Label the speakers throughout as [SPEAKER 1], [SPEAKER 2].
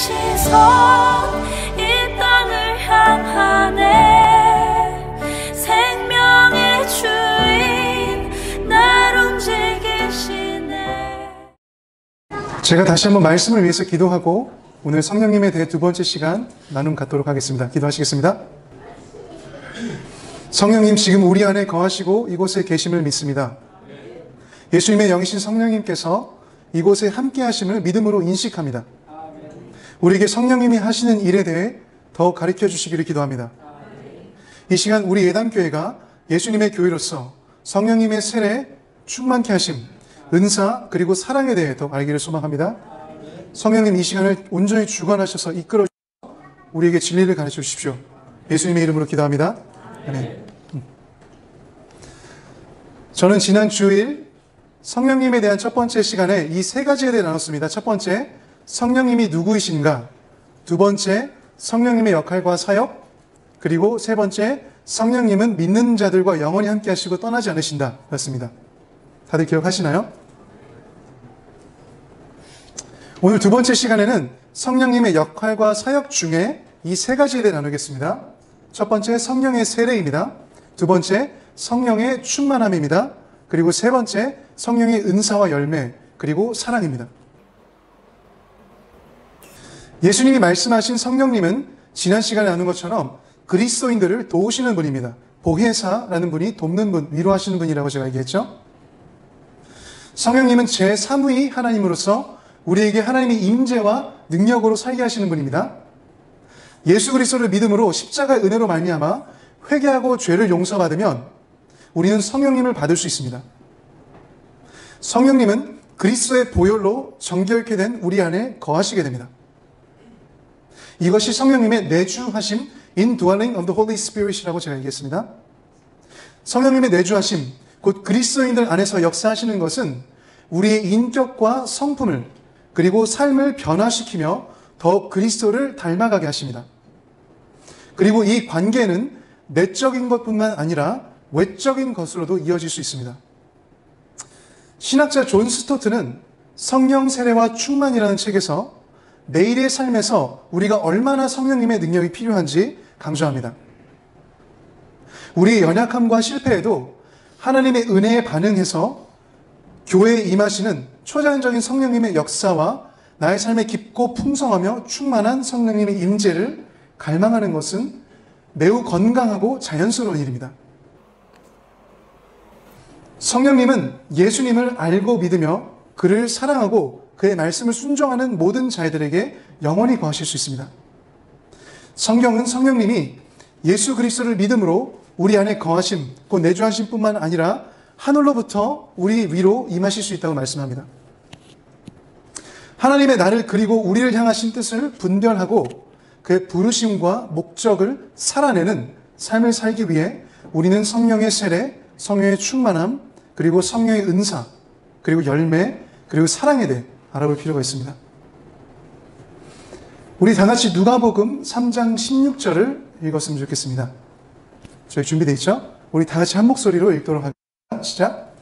[SPEAKER 1] 시선 이 땅을 향하네. 생명의 주인 날 움직이시네.
[SPEAKER 2] 제가 다시 한번 말씀을 위해서 기도하고 오늘 성령님에 대해 두 번째 시간 나눔 갖도록 하겠습니다. 기도하시겠습니다. 성령님, 지금 우리 안에 거하시고 이곳에 계심을 믿습니다. 예수님의 영이신 성령님께서 이곳에 함께 하심을 믿음으로 인식합니다. 우리에게 성령님이 하시는 일에 대해 더 가르쳐 주시기를 기도합니다. 이 시간 우리 예담교회가 예수님의 교회로서 성령님의 세례 충만케 하심, 은사 그리고 사랑에 대해 더 알기를 소망합니다. 성령님, 이 시간을 온전히 주관하셔서 이끌어 주셔서 우리에게 진리를 가르쳐 주십시오. 예수님의 이름으로 기도합니다. 아멘. 저는 지난 주일 성령님에 대한 첫 번째 시간에 이 세 가지에 대해 나눴습니다. 첫 번째, 성령님이 누구이신가? 두 번째, 성령님의 역할과 사역. 그리고 세 번째, 성령님은 믿는 자들과 영원히 함께 하시고 떠나지 않으신다 였습니다. 다들 기억하시나요? 오늘 두 번째 시간에는 성령님의 역할과 사역 중에 이 세 가지에 대해 나누겠습니다. 첫 번째, 성령의 세례입니다. 두 번째, 성령의 충만함입니다. 그리고 세 번째, 성령의 은사와 열매, 그리고 사랑입니다. 예수님이 말씀하신 성령님은 지난 시간에 나눈 것처럼 그리스도인들을 도우시는 분입니다. 보혜사라는 분이 돕는 분, 위로하시는 분이라고 제가 얘기했죠. 성령님은 제3위 하나님으로서 우리에게 하나님의 임재와 능력으로 살게 하시는 분입니다. 예수 그리스도를 믿음으로 십자가의 은혜로 말미암아 회개하고 죄를 용서받으면 우리는 성령님을 받을 수 있습니다. 성령님은 그리스도의 보혈로 정결케 된 우리 안에 거하시게 됩니다. 이것이 성령님의 내주하심, indwelling of the Holy Spirit이라고 제가 얘기했습니다. 성령님의 내주하심, 곧 그리스도인들 안에서 역사하시는 것은 우리의 인격과 성품을 그리고 삶을 변화시키며 더 그리스도를 닮아가게 하십니다. 그리고 이 관계는 내적인 것뿐만 아니라 외적인 것으로도 이어질 수 있습니다. 신학자 존 스토트는 성령 세례와 충만이라는 책에서 매일의 삶에서 우리가 얼마나 성령님의 능력이 필요한지 강조합니다. 우리의 연약함과 실패에도 하나님의 은혜에 반응해서 교회에 임하시는 초자연적인 성령님의 역사와 나의 삶에 깊고 풍성하며 충만한 성령님의 임재를 갈망하는 것은 매우 건강하고 자연스러운 일입니다. 성령님은 예수님을 알고 믿으며 그를 사랑하고 그의 말씀을 순종하는 모든 자들에게 영원히 거하실 수 있습니다. 성경은 성령님이 예수 그리스도를 믿음으로 우리 안에 거하심, 곧 내주하심 뿐만 아니라 하늘로부터 우리 위로 임하실 수 있다고 말씀합니다. 하나님의 나를 그리고 우리를 향하신 뜻을 분별하고 그의 부르심과 목적을 살아내는 삶을 살기 위해 우리는 성령의 세례, 성령의 충만함, 그리고 성령의 은사, 그리고 열매, 그리고 사랑에 대해 알아볼 필요가 있습니다. 우리 다 같이 누가복음 3장 16절을 읽었으면 좋겠습니다. 저희 준비되어 있죠? 우리 다 같이 한 목소리로 읽도록 하겠습니다. 시작.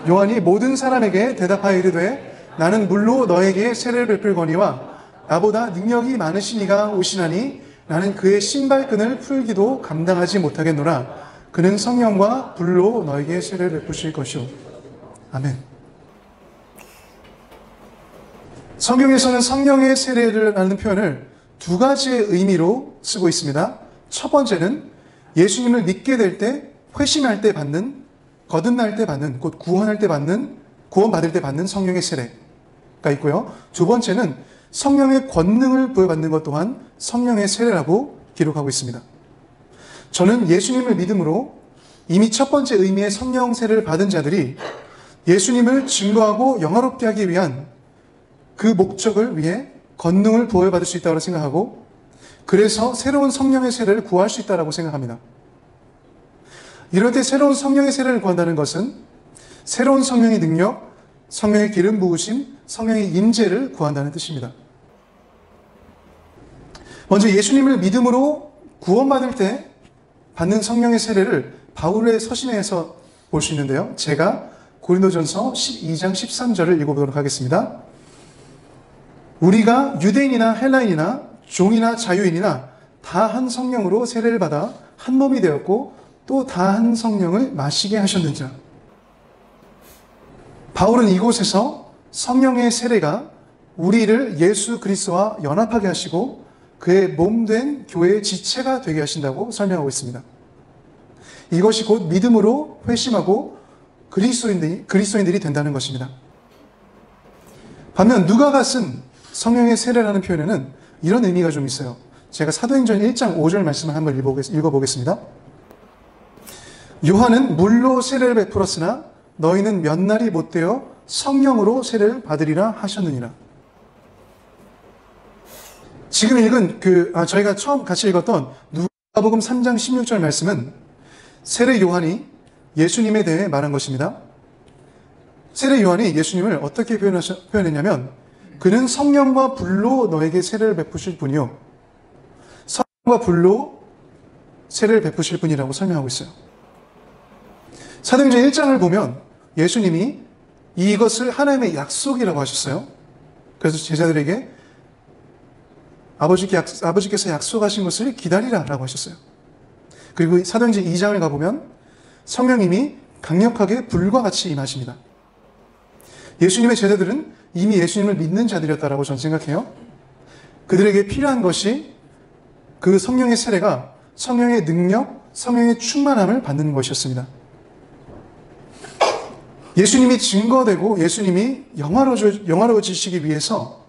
[SPEAKER 2] 요한이 모든 사람에게 대답하여 이르되 나는 물로 너에게 세례를 베풀거니와 나보다 능력이 많으신 이가 오시나니 나는 그의 신발끈을 풀기도 감당하지 못하겠노라. 그는 성령과 불로 너에게 세례를 베푸실 것이오. 아멘. 성경에서는 성령의 세례라는 표현을 두 가지의 의미로 쓰고 있습니다. 첫 번째는 예수님을 믿게 될 때, 회심할 때 받는, 거듭날 때 받는, 곧 구원할 때 받는, 구원받을 때 받는 성령의 세례가 있고요. 두 번째는 성령의 권능을 부여받는 것 또한 성령의 세례라고 기록하고 있습니다. 저는 예수님을 믿음으로 이미 첫 번째 의미의 성령 세례를 받은 자들이 예수님을 증거하고 영화롭게 하기 위한 그 목적을 위해 권능을 부여받을 수 있다고 생각하고 그래서 새로운 성령의 세례를 구할 수 있다고 생각합니다. 이럴 때 새로운 성령의 세례를 구한다는 것은 새로운 성령의 능력, 성령의 기름 부으심, 성령의 임재를 구한다는 뜻입니다. 먼저 예수님을 믿음으로 구원받을 때 받는 성령의 세례를 바울의 서신에서 볼 수 있는데요. 제가 고린도전서 12장 13절을 읽어보도록 하겠습니다. 우리가 유대인이나 헬라인이나 종이나 자유인이나 다 한 성령으로 세례를 받아 한 몸이 되었고 또 다 한 성령을 마시게 하셨느니라. 바울은 이곳에서 성령의 세례가 우리를 예수 그리스도와 연합하게 하시고 그의 몸된 교회의 지체가 되게 하신다고 설명하고 있습니다. 이것이 곧 믿음으로 회심하고 그리스도인들이 된다는 것입니다. 반면 누가가 쓴 성령의 세례라는 표현에는 이런 의미가 좀 있어요. 제가 사도행전 1장 5절 말씀을 한번 읽어보겠습니다. 요한은 물로 세례를 베풀었으나 너희는 몇 날이 못되어 성령으로 세례를 받으리라 하셨느니라. 지금 읽은 저희가 처음 같이 읽었던 누가복음 3장 16절 말씀은 세례 요한이 예수님에 대해 말한 것입니다. 세례 요한이 예수님을 어떻게 표현했냐면 그는 성령과 불로 너에게 세례를 베푸실 분이요 성령과 불로 세례를 베푸실 분이라고 설명하고 있어요. 사도행전 1장을 보면 예수님이 이것을 하나님의 약속이라고 하셨어요. 그래서 제자들에게 아버지께서 약속하신 것을 기다리라라고 하셨어요. 그리고 사도행전 2장을 가보면 성령님이 강력하게 불과 같이 임하십니다. 예수님의 제자들은 이미 예수님을 믿는 자들이었다라고 저는 생각해요. 그들에게 필요한 것이 그 성령의 세례가 성령의 능력, 성령의 충만함을 받는 것이었습니다. 예수님이 증거되고 예수님이 영화로워지시기 위해서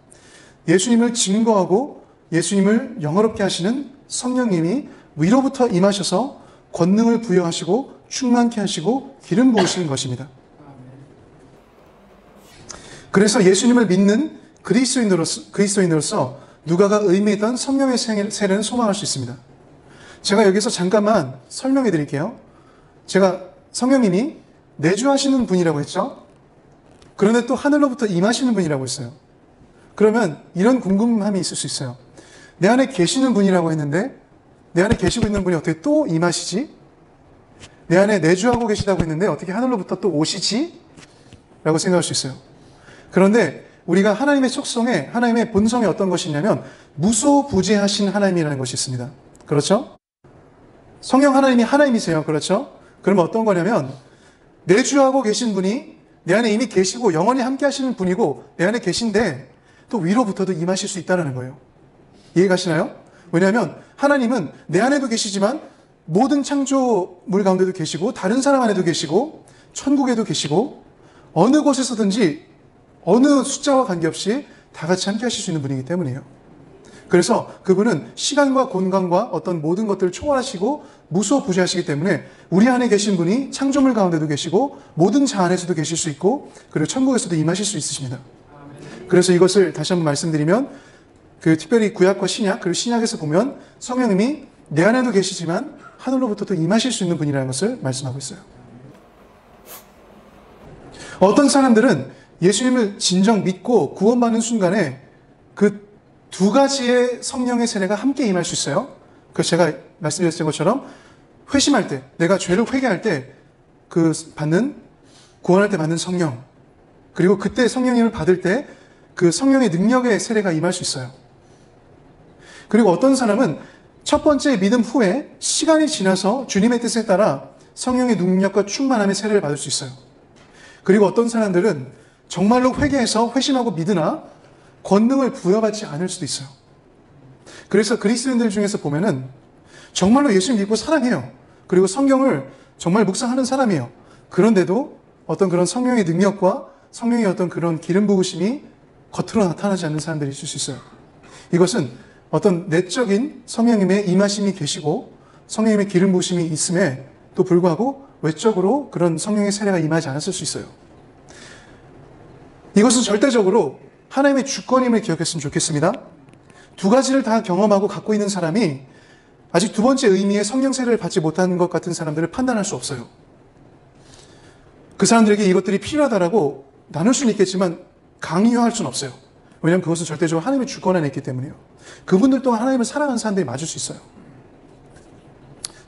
[SPEAKER 2] 예수님을 증거하고 예수님을 영화롭게 하시는 성령님이 위로부터 임하셔서 권능을 부여하시고 충만케 하시고 기름 부으시는 것입니다. 그래서 예수님을 믿는 그리스도인으로서 누가가 의미했던 성령의 세례는 소망할 수 있습니다. 제가 여기서 잠깐만 설명해 드릴게요. 제가 성령님이 내주하시는 분이라고 했죠. 그런데 또 하늘로부터 임하시는 분이라고 했어요. 그러면 이런 궁금함이 있을 수 있어요. 내 안에 계시는 분이라고 했는데 내 안에 계시고 있는 분이 어떻게 또 임하시지? 내 안에 내주하고 계시다고 했는데 어떻게 하늘로부터 또 오시지? 라고 생각할 수 있어요. 그런데 우리가 하나님의 속성에, 하나님의 본성에 어떤 것이 있냐면 무소부재하신 하나님이라는 것이 있습니다. 그렇죠? 성령 하나님이 하나님이세요. 그렇죠? 그러면 어떤 거냐면 내주하고 계신 분이 내 안에 이미 계시고 영원히 함께 하시는 분이고 내 안에 계신데 또 위로부터도 임하실 수 있다는 거예요. 이해가시나요? 왜냐하면 하나님은 내 안에도 계시지만 모든 창조물 가운데도 계시고 다른 사람 안에도 계시고 천국에도 계시고 어느 곳에서든지 어느 숫자와 관계없이 다 같이 함께 하실 수 있는 분이기 때문이에요. 그래서 그분은 시간과 공간과 어떤 모든 것들을 초월하시고 무소부재하시기 때문에 우리 안에 계신 분이 창조물 가운데도 계시고 모든 자 안에서도 계실 수 있고 그리고 천국에서도 임하실 수 있으십니다. 그래서 이것을 다시 한번 말씀드리면 특별히 구약과 신약 그리고 신약에서 보면 성령님이 내 안에도 계시지만 하늘로부터도 임하실 수 있는 분이라는 것을 말씀하고 있어요. 어떤 사람들은 예수님을 진정 믿고 구원받는 순간에 그 두 가지의 성령의 세례가 함께 임할 수 있어요. 그래서 제가 말씀드렸던 것처럼 회심할 때, 내가 죄를 회개할 때 구원할 때 받는 성령, 그리고 그때 성령님을 받을 때 그 성령의 능력의 세례가 임할 수 있어요. 그리고 어떤 사람은 첫 번째 믿음 후에 시간이 지나서 주님의 뜻에 따라 성령의 능력과 충만함의 세례를 받을 수 있어요. 그리고 어떤 사람들은 정말로 회개해서 회심하고 믿으나 권능을 부여받지 않을 수도 있어요. 그래서 그리스도인들 중에서 보면은 정말로 예수님 믿고 사랑해요. 그리고 성경을 정말 묵상하는 사람이에요. 그런데도 어떤 그런 성령의 능력과 성령의 어떤 그런 기름 부으심이 겉으로 나타나지 않는 사람들이 있을 수 있어요. 이것은 어떤 내적인 성령님의 임하심이 계시고 성령님의 기름 부으심이 있음에도 불구하고 외적으로 그런 성령의 세례가 임하지 않았을 수 있어요. 이것은 절대적으로 하나님의 주권임을 기억했으면 좋겠습니다. 두 가지를 다 경험하고 갖고 있는 사람이 아직 두 번째 의미의 성령 세례를 받지 못하는 것 같은 사람들을 판단할 수 없어요. 그 사람들에게 이것들이 필요하다라고 나눌 수는 있겠지만 강요할 수는 없어요. 왜냐하면 그것은 절대적으로 하나님의 주권 안에 있기 때문이에요. 그분들 또한 하나님을 사랑하는 사람들이 맞을 수 있어요.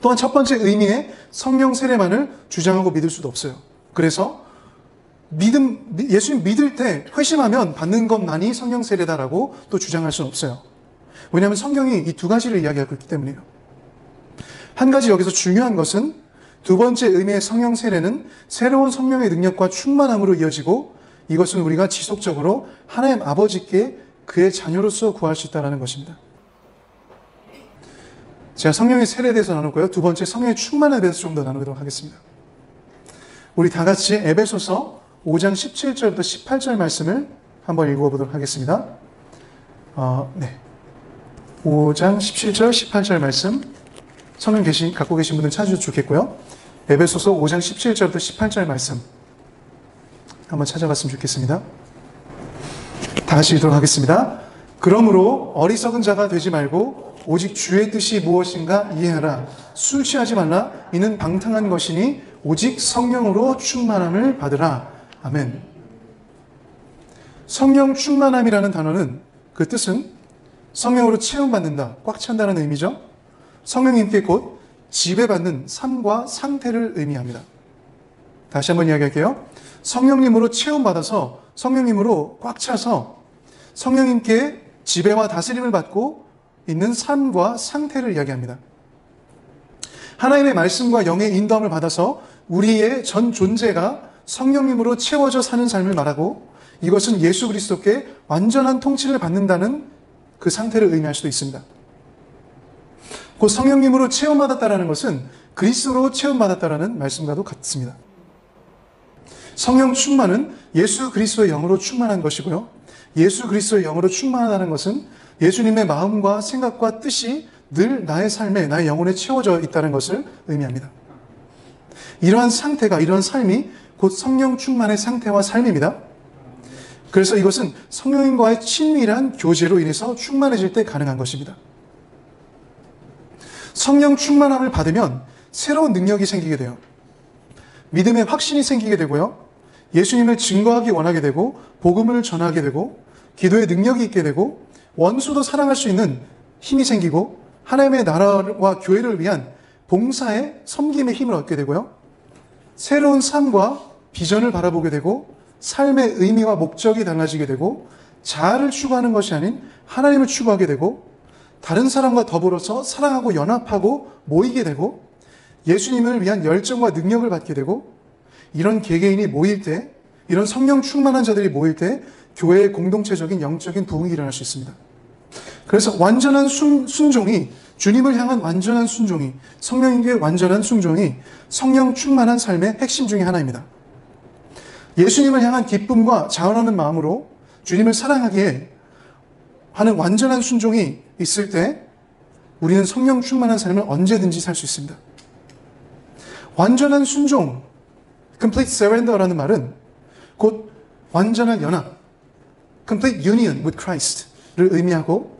[SPEAKER 2] 또한 첫 번째 의미의 성령 세례만을 주장하고 믿을 수도 없어요. 그래서 예수님 믿을 때 회심하면 받는 것만이 성령 세례다라고 또 주장할 수는 없어요. 왜냐하면 성경이 이 두 가지를 이야기하고 있기 때문이에요. 한 가지 여기서 중요한 것은 두 번째 의미의 성령 세례는 새로운 성령의 능력과 충만함으로 이어지고 이것은 우리가 지속적으로 하나님 아버지께 그의 자녀로서 구할 수 있다는 것입니다. 제가 성령의 세례에 대해서 나누고요. 두 번째 성령의 충만에 대해서 좀 더 나누도록 하겠습니다. 우리 다 같이 에베소서 5장 17절부터 18절 말씀을 한번 읽어보도록 하겠습니다. 5장 17절, 18절 말씀 성경 갖고 계신 분들 찾으셔도 좋겠고요. 에베소서 5장 17절부터 18절 말씀 한번 찾아봤으면 좋겠습니다. 다 같이 읽도록 하겠습니다. 그러므로 어리석은 자가 되지 말고 오직 주의 뜻이 무엇인가 이해하라. 술 취하지 말라. 이는 방탕한 것이니 오직 성령으로 충만함을 받으라. 아멘. 성령 충만함이라는 단어는 그 뜻은 성령으로 체험받는다, 꽉 찬다는 의미죠. 성령님께 곧 지배받는 삶과 상태를 의미합니다. 다시 한번 이야기할게요. 성령님으로 체험받아서 성령님으로 꽉 차서 성령님께 지배와 다스림을 받고 있는 삶과 상태를 이야기합니다. 하나님의 말씀과 영의 인도함을 받아서 우리의 전 존재가 성령님으로 채워져 사는 삶을 말하고 이것은 예수 그리스도께 완전한 통치를 받는다는 그 상태를 의미할 수도 있습니다. 곧 성령님으로 체험받았다는 것은 그리스도로 체험받았다는 말씀과도 같습니다. 성령 충만은 예수 그리스도의 영으로 충만한 것이고요. 예수 그리스도의 영으로 충만하다는 것은 예수님의 마음과 생각과 뜻이 늘 나의 삶에, 나의 영혼에 채워져 있다는 것을 의미합니다. 이러한 상태가, 이러한 삶이 곧 성령 충만의 상태와 삶입니다. 그래서 이것은 성령님과의 친밀한 교제로 인해서 충만해질 때 가능한 것입니다. 성령 충만함을 받으면 새로운 능력이 생기게 돼요. 믿음의 확신이 생기게 되고요. 예수님을 증거하기 원하게 되고 복음을 전하게 되고 기도의 능력이 있게 되고 원수도 사랑할 수 있는 힘이 생기고 하나님의 나라와 교회를 위한 봉사의 섬김의 힘을 얻게 되고요. 새로운 삶과 비전을 바라보게 되고 삶의 의미와 목적이 달라지게 되고 자아를 추구하는 것이 아닌 하나님을 추구하게 되고 다른 사람과 더불어서 사랑하고 연합하고 모이게 되고 예수님을 위한 열정과 능력을 받게 되고 이런 개개인이 모일 때, 이런 성령 충만한 자들이 모일 때 교회의 공동체적인 영적인 부흥이 일어날 수 있습니다. 그래서 완전한 순종이, 주님을 향한 완전한 순종이, 성령님께 완전한 순종이 성령 충만한 삶의 핵심 중에 하나입니다. 예수님을 향한 기쁨과 자원하는 마음으로 주님을 사랑하기에 하는 완전한 순종이 있을 때 우리는 성령 충만한 삶을 언제든지 살 수 있습니다. 완전한 순종, complete surrender라는 말은 곧 완전한 연합, complete union with Christ를 의미하고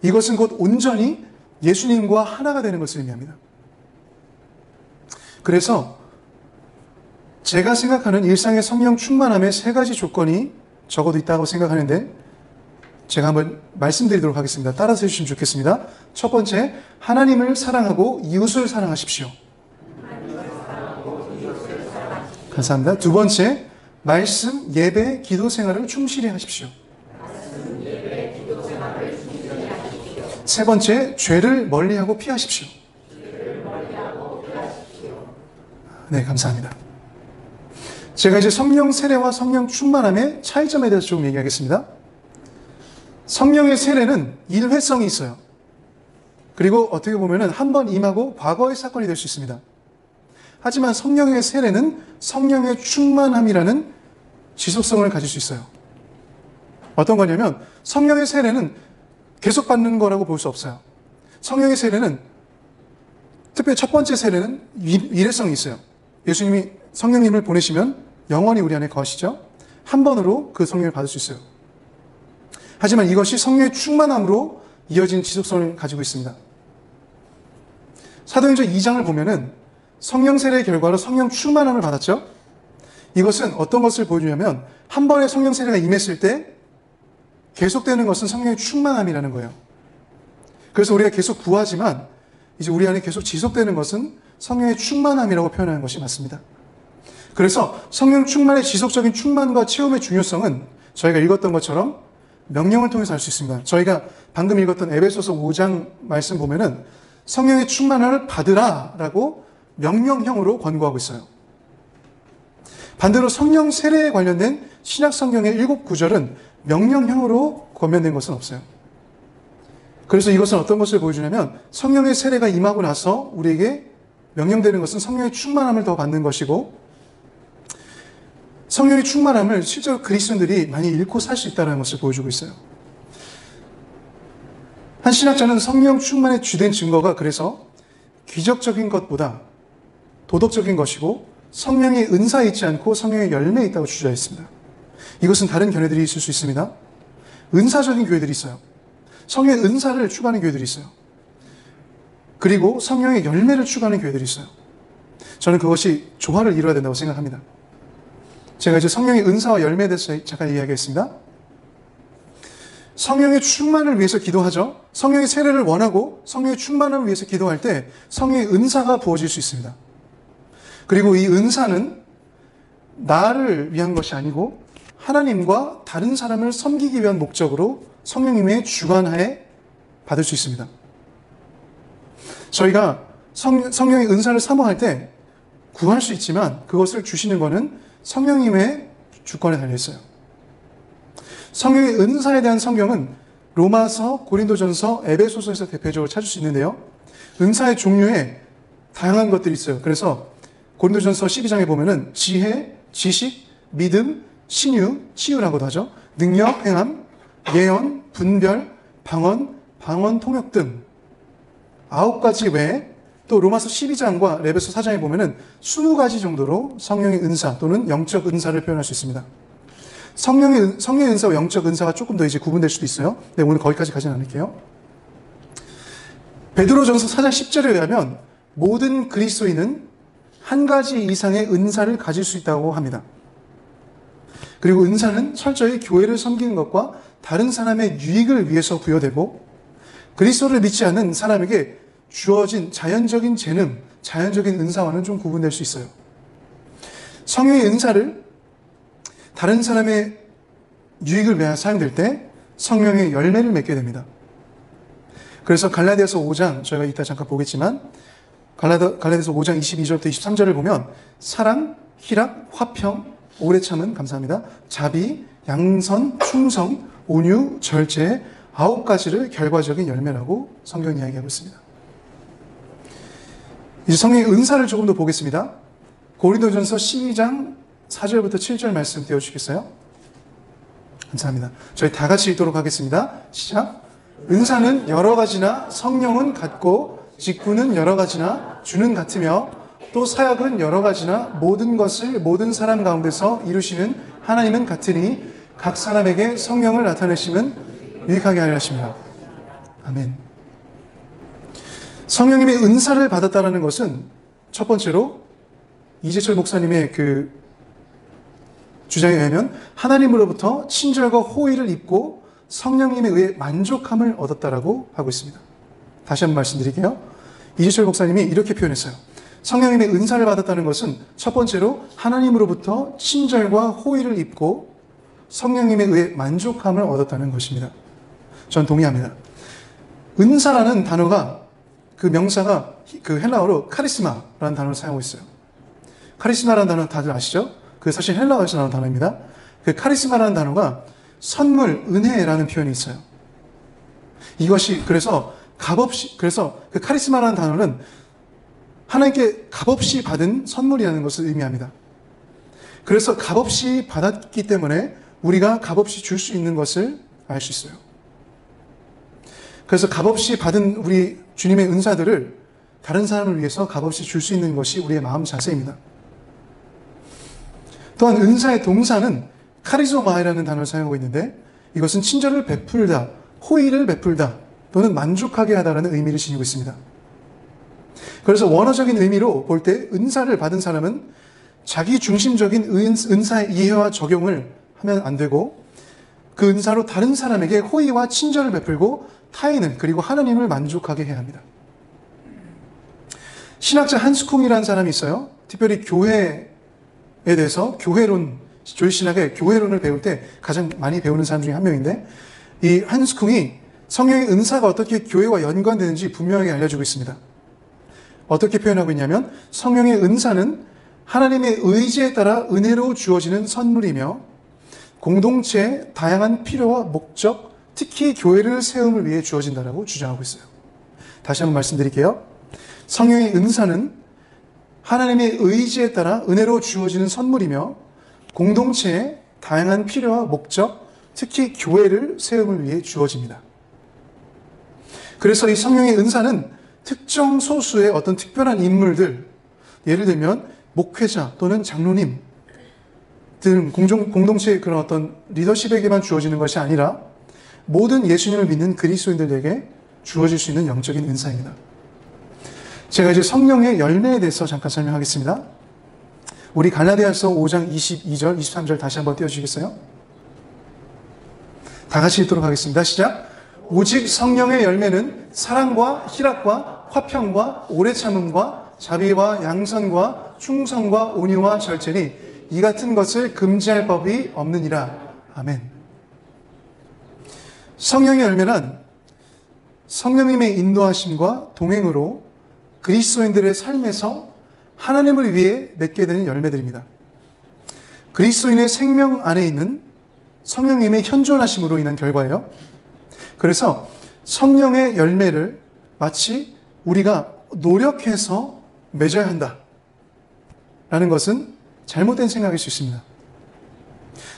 [SPEAKER 2] 이것은 곧 온전히 예수님과 하나가 되는 것을 의미합니다. 그래서 제가 생각하는 일상의 성령 충만함의 세 가지 조건이 적어도 있다고 생각하는데 제가 한번 말씀드리도록 하겠습니다. 따라서 해주시면 좋겠습니다. 첫 번째, 하나님을 사랑하고 이웃을 사랑하십시오. 감사합니다. 두 번째, 말씀, 예배, 기도 생활을 충실히 하십시오. 세 번째, 죄를 멀리하고 피하십시오. 네, 감사합니다. 제가 이제 성령 세례와 성령 충만함의 차이점에 대해서 좀 얘기하겠습니다. 성령의 세례는 일회성이 있어요. 그리고 어떻게 보면은 한 번 임하고 과거의 사건이 될 수 있습니다. 하지만 성령의 세례는 성령의 충만함이라는 지속성을 가질 수 있어요. 어떤 거냐면 성령의 세례는 계속 받는 거라고 볼 수 없어요. 성령의 세례는 특별히 첫 번째 세례는 일회성이 있어요. 예수님이 성령님을 보내시면 영원히 우리 안에 거하시죠. 한 번으로 그 성령을 받을 수 있어요. 하지만 이것이 성령의 충만함으로 이어진 지속성을 가지고 있습니다. 사도행전 2장을 보면은 성령 세례의 결과로 성령 충만함을 받았죠. 이것은 어떤 것을 보여주냐면 한 번의 성령 세례가 임했을 때 계속되는 것은 성령의 충만함이라는 거예요. 그래서 우리가 계속 구하지만 이제 우리 안에 계속 지속되는 것은 성령의 충만함이라고 표현하는 것이 맞습니다. 그래서 성령 충만의 지속적인 충만과 체험의 중요성은 저희가 읽었던 것처럼 명령을 통해서 알 수 있습니다. 저희가 방금 읽었던 에베소서 5장 말씀 보면은 성령의 충만을 받으라라고 명령형으로 권고하고 있어요. 반대로 성령 세례에 관련된 신약 성경의 7구절은 명령형으로 권면된 것은 없어요. 그래서 이것은 어떤 것을 보여주냐면 성령의 세례가 임하고 나서 우리에게 명령되는 것은 성령의 충만함을 더 받는 것이고, 성령의 충만함을 실제로 그리스도인들이 많이 잃고 살 수 있다는 것을 보여주고 있어요. 한 신학자는 성령 충만의 주된 증거가 그래서 기적적인 것보다 도덕적인 것이고 성령의 은사에 있지 않고 성령의 열매에 있다고 주장했습니다. 이것은 다른 견해들이 있을 수 있습니다. 은사적인 교회들이 있어요. 성령의 은사를 추구하는 교회들이 있어요. 그리고 성령의 열매를 추구하는 교회들이 있어요. 저는 그것이 조화를 이루어야 된다고 생각합니다. 제가 이제 성령의 은사와 열매에 대해서 잠깐 이야기했습니다. 성령의 충만을 위해서 기도하죠. 성령의 세례를 원하고 성령의 충만을 위해서 기도할 때 성령의 은사가 부어질 수 있습니다. 그리고 이 은사는 나를 위한 것이 아니고 하나님과 다른 사람을 섬기기 위한 목적으로 성령님의 주관하에 받을 수 있습니다. 저희가 성령의 은사를 사모할 때 구할 수 있지만 그것을 주시는 것은 성령님의 주권에 달려있어요. 성령의 은사에 대한 성경은 로마서, 고린도전서, 에베소서에서 대표적으로 찾을 수 있는데요. 은사의 종류에 다양한 것들이 있어요. 그래서 고린도전서 12장에 보면은 지혜, 지식, 믿음, 신유, 치유라고도 하죠. 능력, 행함, 예언, 분별, 방언 통역 등 9가지 외에 또 로마서 12장과 레베소 4장에 보면은 20가지 정도로 성령의 은사 또는 영적 은사를 표현할 수 있습니다. 성령의 은사와 영적 은사가 조금 더 이제 구분될 수도 있어요. 네, 오늘 거기까지 가지는 않을게요. 베드로전서 4장 10절에 의하면 모든 그리스도인은 한 가지 이상의 은사를 가질 수 있다고 합니다. 그리고 은사는 철저히 교회를 섬기는 것과 다른 사람의 유익을 위해서 부여되고 그리스도를 믿지 않는 사람에게 주어진 자연적인 재능, 자연적인 은사와는 좀 구분될 수 있어요. 성령의 은사를 다른 사람의 유익을 위해 사용될 때 성령의 열매를 맺게 됩니다. 그래서 갈라디아서 5장, 저희가 이따 잠깐 보겠지만 갈라디아서 5장 22절부터 23절을 보면 사랑, 희락, 화평, 오래 참은, 감사합니다, 자비, 양선, 충성, 온유, 절제 9가지를 결과적인 열매라고 성경이 이야기하고 있습니다. 이제 성령의 은사를 조금 더 보겠습니다. 고린도전서 12장 4절부터 7절 말씀 띄워주시겠어요? 감사합니다. 저희 다 같이 읽도록 하겠습니다. 시작. 은사는 여러 가지나 성령은 같고 직분은 여러 가지나 주는 같으며 또 사역은 여러 가지나 모든 것을 모든 사람 가운데서 이루시는 하나님은 같으니 각 사람에게 성령을 나타내심은 유익하게 하려 하십니다. 아멘. 성령님의 은사를 받았다는 것은 첫 번째로 이재철 목사님의 그 주장에 의하면 하나님으로부터 친절과 호의를 입고 성령님에 의해 만족함을 얻었다라고 하고 있습니다. 다시 한번 말씀드릴게요. 이재철 목사님이 이렇게 표현했어요. 성령님의 은사를 받았다는 것은 첫 번째로 하나님으로부터 친절과 호의를 입고 성령님에 의해 만족함을 얻었다는 것입니다. 전 동의합니다. 은사라는 단어가 그 명사가 그 헬라어로 카리스마라는 단어를 사용하고 있어요. 카리스마라는 단어 다들 아시죠? 그 사실 헬라어에서 나온 단어입니다. 그 카리스마라는 단어가 선물, 은혜라는 표현이 있어요. 이것이 그래서 그래서 그 카리스마라는 단어는 하나님께 값없이 받은 선물이라는 것을 의미합니다. 그래서 값없이 받았기 때문에 우리가 값없이 줄 수 있는 것을 알 수 있어요. 그래서 값없이 받은 우리 주님의 은사들을 다른 사람을 위해서 값없이 줄 수 있는 것이 우리의 마음 자세입니다. 또한 은사의 동사는 카리소마이라는 단어를 사용하고 있는데 이것은 친절을 베풀다, 호의를 베풀다 또는 만족하게 하다라는 의미를 지니고 있습니다. 그래서 원어적인 의미로 볼 때 은사를 받은 사람은 자기 중심적인 은사의 이해와 적용을 하면 안 되고 그 은사로 다른 사람에게 호의와 친절을 베풀고 타인을 그리고 하나님을 만족하게 해야 합니다. 신학자 한스콩이라는 사람이 있어요. 특별히 교회 대해서 교회론, 조이신학의 교회론을 배울 때 가장 많이 배우는 사람 중에 한 명인데, 이 한스 쿵이 성령의 은사가 어떻게 교회와 연관되는지 분명하게 알려주고 있습니다. 어떻게 표현하고 있냐면, 성령의 은사는 하나님의 의지에 따라 은혜로 주어지는 선물이며 공동체의 다양한 필요와 목적, 특히 교회를 세움을 위해 주어진다라고 주장하고 있어요. 다시 한번 말씀드릴게요. 성령의 은사는 하나님의 의지에 따라 은혜로 주어지는 선물이며 공동체의 다양한 필요와 목적, 특히 교회를 세움을 위해 주어집니다. 그래서 이 성령의 은사는 특정 소수의 어떤 특별한 인물들, 예를 들면 목회자 또는 장로님 등 공동체의 그런 어떤 리더십에게만 주어지는 것이 아니라 모든 예수님을 믿는 그리스도인들에게 주어질 수 있는 영적인 은사입니다. 제가 이제 성령의 열매에 대해서 잠깐 설명하겠습니다. 우리 갈라디아서 5장 22절, 23절 다시 한번 띄워주시겠어요? 다 같이 읽도록 하겠습니다. 시작! 오직 성령의 열매는 사랑과 희락과 화평과 오래 참음과 자비와 양선과 충성과 온유와 절제니 이 같은 것을 금지할 법이 없느니라. 아멘. 성령의 열매는 성령님의 인도하심과 동행으로 그리스도인들의 삶에서 하나님을 위해 맺게 되는 열매들입니다. 그리스도인의 생명 안에 있는 성령님의 현존하심으로 인한 결과예요. 그래서 성령의 열매를 마치 우리가 노력해서 맺어야 한다 라는 것은 잘못된 생각일 수 있습니다.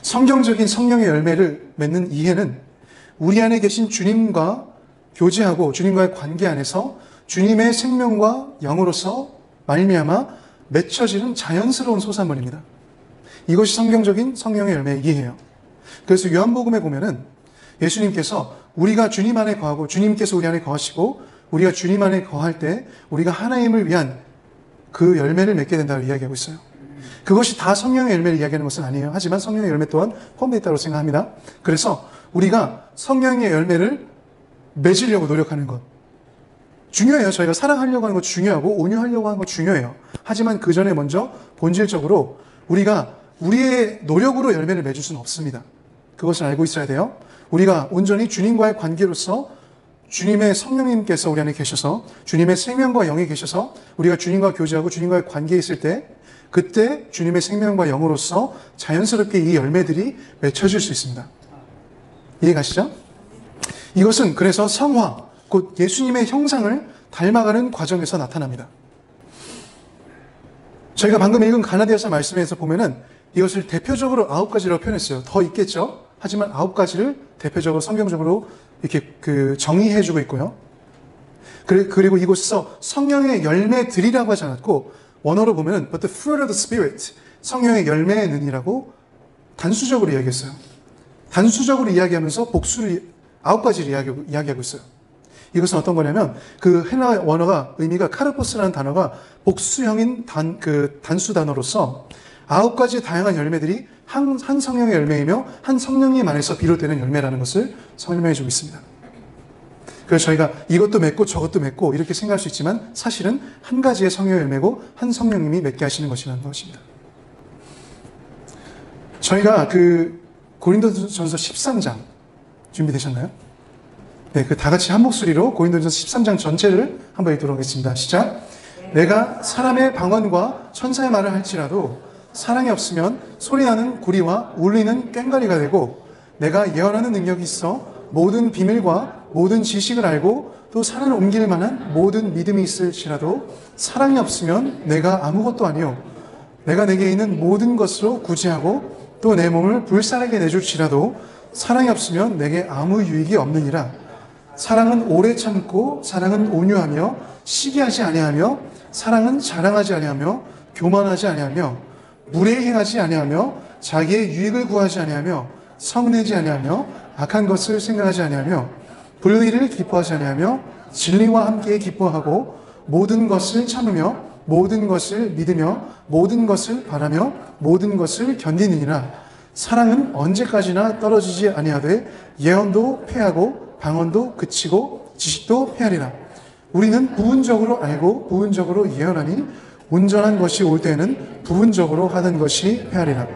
[SPEAKER 2] 성경적인 성령의 열매를 맺는 이해는 우리 안에 계신 주님과 교제하고 주님과의 관계 안에서 주님의 생명과 영으로서 말미암아 맺혀지는 자연스러운 소산물입니다. 이것이 성경적인 성령의 열매의 이해예요. 그래서 요한복음에 보면은 예수님께서 우리가 주님 안에 거하고 주님께서 우리 안에 거하시고 우리가 주님 안에 거할 때 우리가 하나님을 위한 그 열매를 맺게 된다고 이야기하고 있어요. 그것이 다 성령의 열매를 이야기하는 것은 아니에요. 하지만 성령의 열매 또한 포함되어 있다고 생각합니다. 그래서 우리가 성령의 열매를 맺으려고 노력하는 것 중요해요. 저희가 사랑하려고 하는 것 중요하고 온유하려고 하는 것 중요해요. 하지만 그 전에 먼저 본질적으로 우리가 우리의 노력으로 열매를 맺을 수는 없습니다. 그것을 알고 있어야 돼요. 우리가 온전히 주님과의 관계로서 주님의 성령님께서 우리 안에 계셔서 주님의 생명과 영이 계셔서 우리가 주님과 교제하고 주님과의 관계에 있을 때 그때 주님의 생명과 영으로서 자연스럽게 이 열매들이 맺혀질 수 있습니다. 이해가시죠? 이것은 그래서 성화, 곧 예수님의 형상을 닮아가는 과정에서 나타납니다. 저희가 방금 읽은 갈라디아서 말씀에서 보면은 이것을 대표적으로 9가지로 표현했어요. 더 있겠죠? 하지만 9가지를 대표적으로 성경적으로 이렇게 정의해주고 있고요. 그리고 이곳에서 성령의 열매들이라고 하지 않았고 원어로 보면은 but the fruit of the Spirit, 성령의 열매는이라고 단수적으로 이야기했어요. 단수적으로 이야기하면서 복수를 9가지를 이야기하고 있어요. 이것은 어떤 거냐면 그 헬라 원어가 의미가 카르포스라는 단어가 복수형인 단수 단어로서 9가지 다양한 열매들이 한 성령의 열매이며 한 성령님 안에서 비롯되는 열매라는 것을 설명해 주고 있습니다. 그래서 저희가 이것도 맺고 저것도 맺고 이렇게 생각할 수 있지만 사실은 한 가지의 성령의 열매고 한 성령님이 맺게 하시는 것이라는 것입니다. 저희가 고린도전서 13장 준비되셨나요? 네, 다 같이 한 목소리로 고린도전서 13장 전체를 한번 읽도록 하겠습니다. 시작. 내가 사람의 방언과 천사의 말을 할지라도 사랑이 없으면 소리나는 구리와 울리는 꽹과리가 되고 내가 예언하는 능력이 있어 모든 비밀과 모든 지식을 알고 또 산을 옮길 만한 모든 믿음이 있을지라도 사랑이 없으면 내가 아무것도 아니요 내가 내게 있는 모든 것으로 구제하고 또 내 몸을 불살에게 내줄지라도 사랑이 없으면 내게 아무 유익이 없느니라. 사랑은 오래 참고 사랑은 온유하며 시기하지 아니하며 사랑은 자랑하지 아니하며 교만하지 아니하며 무례히 행하지 아니하며 자기의 유익을 구하지 아니하며 성내지 아니하며 악한 것을 생각하지 아니하며 불의를 기뻐하지 아니하며 진리와 함께 기뻐하고 모든 것을 참으며 모든 것을 믿으며 모든 것을 바라며 모든 것을 견디느니라. 사랑은 언제까지나 떨어지지 아니하되 예언도 패하고 방언도 그치고 지식도 헤아리라. 우리는 부분적으로 알고 부분적으로 예언하니 온전한 것이 올 때에는 부분적으로 하는 것이 헤아리라.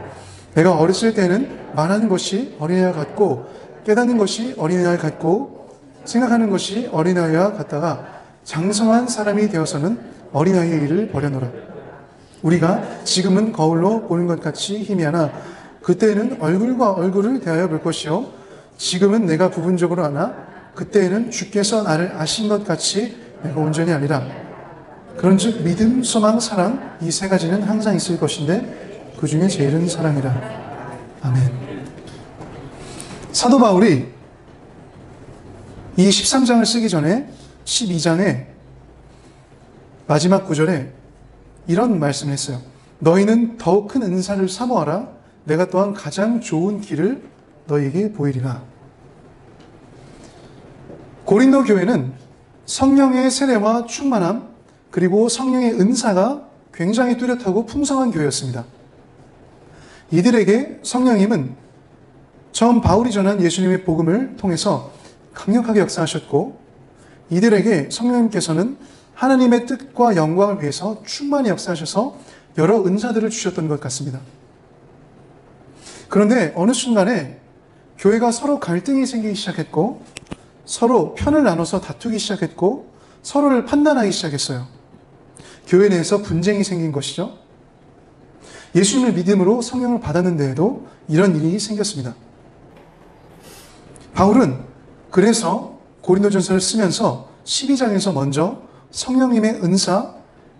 [SPEAKER 2] 내가 어렸을 때는 말하는 것이 어린아이와 같고 깨닫는 것이 어린아이와 같고 생각하는 것이 어린아이와 같다가 장성한 사람이 되어서는 어린아이의 일을 버려놓으라. 우리가 지금은 거울로 보는 것 같이 희미하나 그때에는 얼굴과 얼굴을 대하여 볼 것이요 지금은 내가 부분적으로 아나 그때에는 주께서 나를 아신 것 같이 내가 온전히 아니라. 그런즉 믿음, 소망, 사랑 이 세 가지는 항상 있을 것인데 그 중에 제일은 사랑이라. 아멘. 사도 바울이 이 13장을 쓰기 전에 12장의 마지막 구절에 이런 말씀을 했어요. 너희는 더욱 큰 은사를 사모하라. 내가 또한 가장 좋은 길을 너희에게 보이리라. 고린도 교회는 성령의 세례와 충만함 그리고 성령의 은사가 굉장히 뚜렷하고 풍성한 교회였습니다. 이들에게 성령님은 처음 바울이 전한 예수님의 복음을 통해서 강력하게 역사하셨고 이들에게 성령님께서는 하나님의 뜻과 영광을 위해서 충만히 역사하셔서 여러 은사들을 주셨던 것 같습니다. 그런데 어느 순간에 교회가 서로 갈등이 생기기 시작했고 서로 편을 나눠서 다투기 시작했고 서로를 판단하기 시작했어요. 교회 내에서 분쟁이 생긴 것이죠. 예수님을 믿음으로 성령을 받았는데에도 이런 일이 생겼습니다. 바울은 그래서 고린도전서를 쓰면서 12장에서 먼저 성령님의 은사,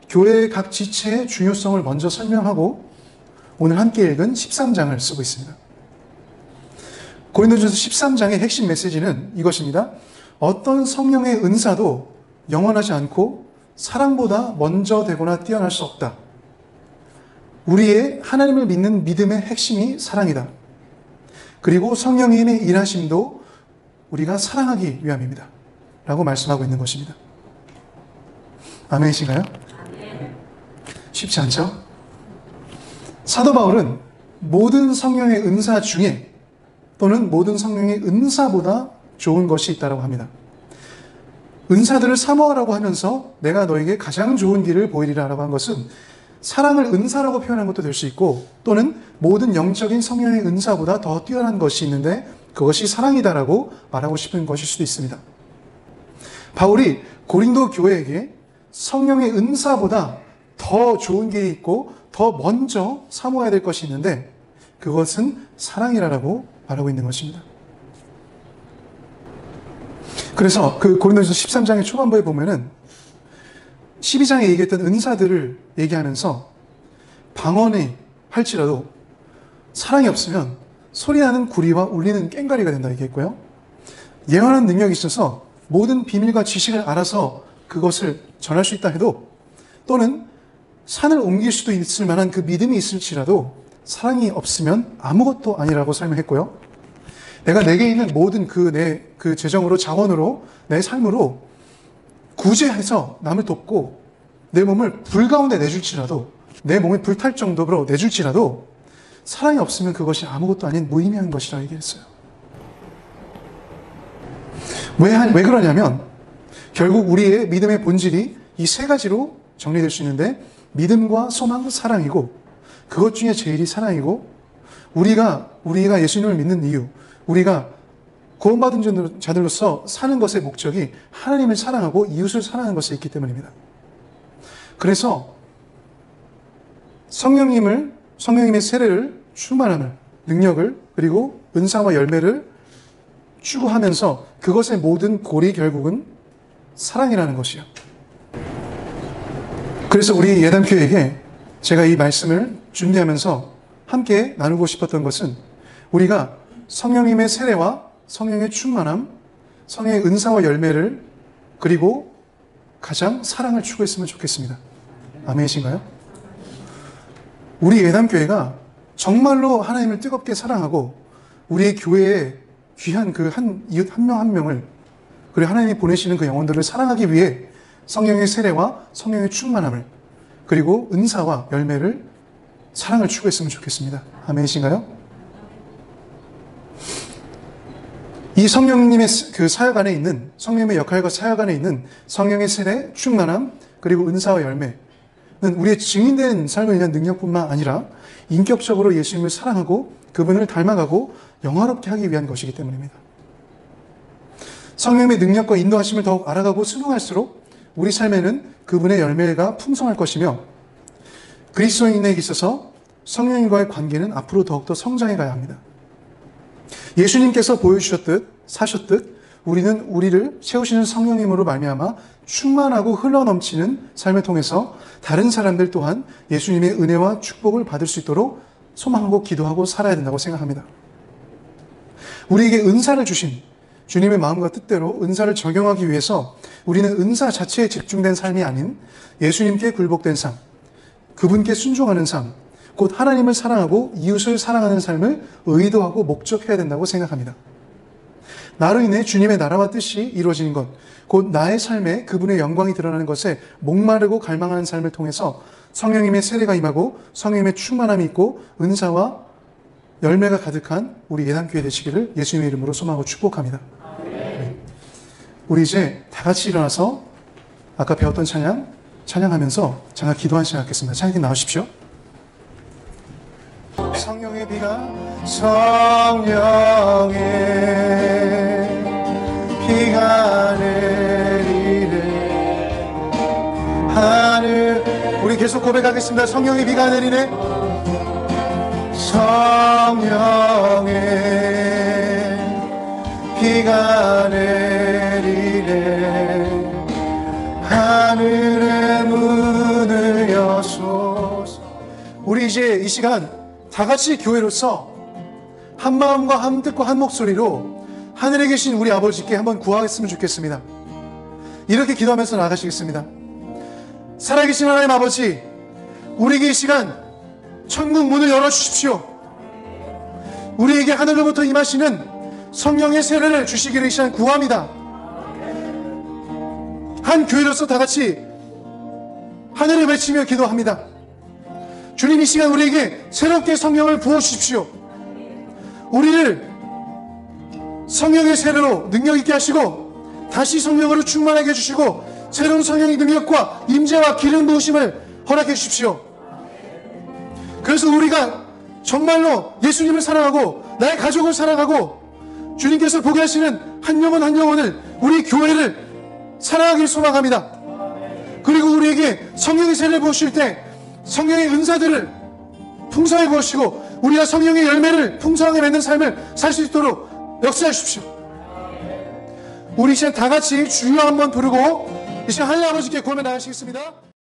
[SPEAKER 2] 교회의 각 지체의 중요성을 먼저 설명하고 오늘 함께 읽은 13장을 쓰고 있습니다. 고린도전서 13장의 핵심 메시지는 이것입니다. 어떤 성령의 은사도 영원하지 않고 사랑보다 먼저 되거나 뛰어날 수 없다. 우리의 하나님을 믿는 믿음의 핵심이 사랑이다. 그리고 성령님의 일하심도 우리가 사랑하기 위함입니다. 라고 말씀하고 있는 것입니다. 아멘이신가요? 쉽지 않죠? 사도 바울은 모든 성령의 은사 중에 또는 모든 성령의 은사보다 좋은 것이 있다고 합니다. 은사들을 사모하라고 하면서 내가 너에게 가장 좋은 길을 보이리라 라고 한 것은 사랑을 은사라고 표현한 것도 될 수 있고 또는 모든 영적인 성령의 은사보다 더 뛰어난 것이 있는데 그것이 사랑이다라고 말하고 싶은 것일 수도 있습니다. 바울이 고린도 교회에게 성령의 은사보다 더 좋은 길이 있고 더 먼저 사모해야 될 것이 있는데 그것은 사랑이라고 말하고 있는 것입니다. 그래서 그 고린도전서 13장의 초반부에 보면은 12장에 얘기했던 은사들을 얘기하면서 방언이 할지라도 사랑이 없으면 소리나는 구리와 울리는 꽹과리가 된다 얘기했고요. 예언하는 능력이 있어서 모든 비밀과 지식을 알아서 그것을 전할 수 있다 해도 또는 산을 옮길 수도 있을 만한 그 믿음이 있을지라도 사랑이 없으면 아무것도 아니라고 설명했고요. 내가 내게 있는 모든 그 재정으로 자원으로 내 삶으로 구제해서 남을 돕고 내 몸을 불 가운데 내줄지라도 내 몸이 불탈 정도로 내줄지라도 사랑이 없으면 그것이 아무것도 아닌 무의미한 것이라 얘기했어요. 왜 그러냐면 결국 우리의 믿음의 본질이 이 세 가지로 정리될 수 있는데 믿음과 소망, 사랑이고 그것 중에 제일이 사랑이고 우리가 예수님을 믿는 이유 우리가 구원받은 자들로서 사는 것의 목적이 하나님을 사랑하고 이웃을 사랑하는 것에 있기 때문입니다. 그래서 성령님의 세례를 충만함을, 능력을 그리고 은사와 열매를 추구하면서 그것의 모든 골이 결국은 사랑이라는 것이요. 그래서 우리 예담교회에게 제가 이 말씀을 준비하면서 함께 나누고 싶었던 것은 우리가 성령님의 세례와 성령의 충만함, 성령의 은사와 열매를 그리고 가장 사랑을 추구했으면 좋겠습니다. 아멘이신가요? 우리 예담교회가 정말로 하나님을 뜨겁게 사랑하고 우리의 교회에 귀한 그 이웃 한 명 한 명을 그리고 하나님이 보내시는 그 영혼들을 사랑하기 위해 성령의 세례와 성령의 충만함을 그리고 은사와 열매를 사랑을 추구했으면 좋겠습니다. 아멘이신가요? 이 성령님의 그 사역 안에 있는 성령님의 역할과 사역 안에 있는 성령의 세례, 충만함 그리고 은사와 열매 우리의 증인된 삶을 위한 능력뿐만 아니라 인격적으로 예수님을 사랑하고 그분을 닮아가고 영화롭게 하기 위한 것이기 때문입니다. 성령의 능력과 인도하심을 더욱 알아가고 순응할수록 우리 삶에는 그분의 열매가 풍성할 것이며 그리스도인에게 있어서 성령님과의 관계는 앞으로 더욱더 성장해 가야 합니다. 예수님께서 보여주셨듯 사셨듯 우리는 우리를 채우시는 성령님으로 말미암아 충만하고 흘러넘치는 삶을 통해서 다른 사람들 또한 예수님의 은혜와 축복을 받을 수 있도록 소망하고 기도하고 살아야 된다고 생각합니다. 우리에게 은사를 주신 주님의 마음과 뜻대로 은사를 적용하기 위해서 우리는 은사 자체에 집중된 삶이 아닌 예수님께 굴복된 삶, 그분께 순종하는 삶, 곧 하나님을 사랑하고 이웃을 사랑하는 삶을 의도하고 목적해야 된다고 생각합니다. 나로 인해 주님의 나라와 뜻이 이루어지는 것, 곧 나의 삶에 그분의 영광이 드러나는 것에 목마르고 갈망하는 삶을 통해서 성령님의 세례가 임하고 성령님의 충만함이 있고 은사와 열매가 가득한 우리 예단교회 되시기를 예수님의 이름으로 소망하고 축복합니다. 우리 이제 다 같이 일어나서 아까 배웠던 찬양하면서 잠깐 기도한 시간 갖겠습니다. 찬양팀 나오십시오. 성령의 비가 내리네 하늘 우리 계속 고백하겠습니다. 성령의 비가 내리네 성령의 비가 내리네 하늘의 문을 여소서. 우리 이제 이 시간 다 같이 교회로서 한 마음과 한 뜻과 한 목소리로 하늘에 계신 우리 아버지께 한번 구하겠으면 좋겠습니다. 이렇게 기도하면서 나가시겠습니다. 살아계신 하나님 아버지, 우리에게 이 시간 천국 문을 열어주십시오. 우리에게 하늘로부터 임하시는 성령의 세례를 주시기를 이 시간 구합니다. 한 교회로서 다 같이 하늘을 외치며 기도합니다. 주님, 이 시간 우리에게 새롭게 성령을 부어주십시오. 우리를 성령의 세례로 능력 있게 하시고 다시 성령으로 충만하게 해주시고 새로운 성령의 능력과 임재와 기름 부으심을 허락해 주십시오. 그래서 우리가 정말로 예수님을 사랑하고 나의 가족을 사랑하고 주님께서 보게 하시는 한 영혼 한 영혼을 우리 교회를 사랑하길 소망합니다. 그리고 우리에게 성령의 세례를 부으실 때 성령의 은사들을 풍성하게 부으시고 우리가 성령의 열매를 풍성하게 맺는 삶을 살 수 있도록 역사해 주십시오. 우리 이제 다 같이 주여 한번 부르고 이제 하나님 아버지께 구하며 나가시겠습니다.